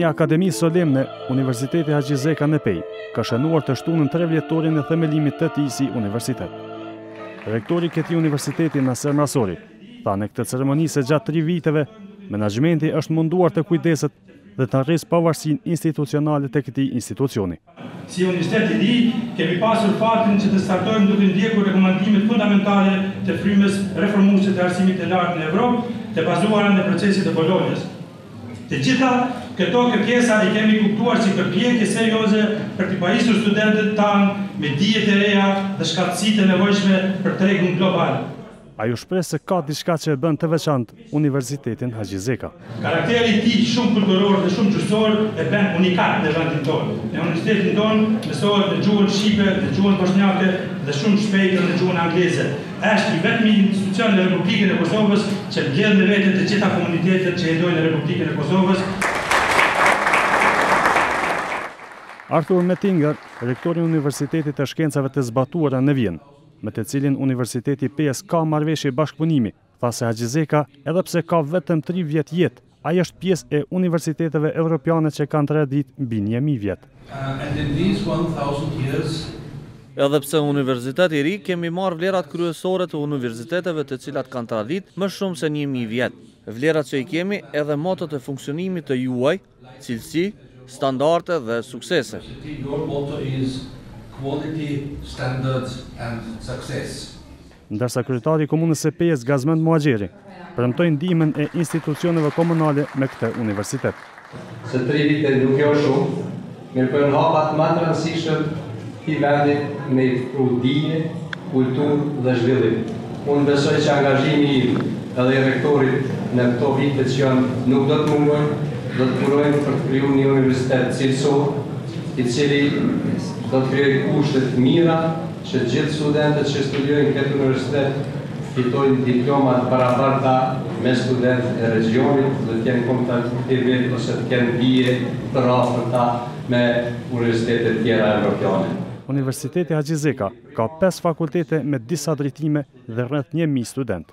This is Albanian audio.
Akademi Solemne, Universiteti Haxhi Zeka Nepej, ka shënuar të shtunën 3 vjetorin e themelimit të tij si universitet. Rektori i këtij universiteti, Naser Nasori, tha në këtë ceremoni se gjatë 3 viteve, menaxhmenti është munduar të kujdeset dhe të arrisë pavarësinë institucionale të këtij institucioni. Si Universitet i Ri, kemi pasur fatin që të startojmë duke ndjekur rekomandimet fundamentale të frymës reformuese të arsimit të lartë në Evropë, të bazuara në procesin e Bolonjës. Të gjitha këto kërkesa i kemi kuptuar si përpjekje serioze për të pajisur studentët tanë me dije të reja dhe shkatësitë e nevojshme për tregun global. Ajo shpreh se ka diçka që e bën të veçantë Universitetin Haxhi Zeka. Karakteri i tij shumë kulturor dhe shumë gjuhësor e bën unikat në vendin tonë. Në universitetin tonë mësohet në gjuhën shqipe, në gjuhën bosnjake dhe shumë shpejt në gjuhën angleze. Është i vetmi institucion në Republikën e Kosovës që mbledh në vete të gjitha komunitetet që jetojnë në Republikën e Kosovës. Arthur Mettinger, rektori i Universitetit të Shkencave të Zbatuara në Vjenë, me të cilin Universiteti PS ka marrëveshje bashkëpunimi, tha se Haxhi Zeka, edhe pse ka vetëm 3 vjet jetë, ai është pjesë e universiteteve evropiane që kanë traditë mbi 1000 vjet. Edhe pse Universiteti i Ri kemi marrë vlerat kryesore të universiteteve të cilat kanë traditë më shumë se 1000 vjet. Vlerat që i kemi edhe motot e funksionimit të juaj, cilësi, standarde dhe suksese. Quality, standards and success. Ndërsa kryetari i komunës së Pejës, Gazmend Muhaxheri, premtoi ndihmën e institucioneve komunale me këtë universitet. Se 3 vite nuk jo shumë, mirë po janë hapat më të rëndësishëm i vendit me dije, kulturë dhe zhvillim. Unë besoj që angazhimi im edhe i rektorit në këto vite që janë nuk do të mungojnë, do të punojnë për të krijuar një universitet cilësor, i cili do të krijojë kushtet mira që gjithë studentët që studiojnë këtë universitet fitojnë diploma të barabarta me studentët e regionit dhe të kenë kompetitivitet ose të kenë dije të rafërta me universitetet tjera evropiane. Universiteti Haxhi Zeka ka 5 fakultete me disa drejtime dhe rreth 1000 studentë.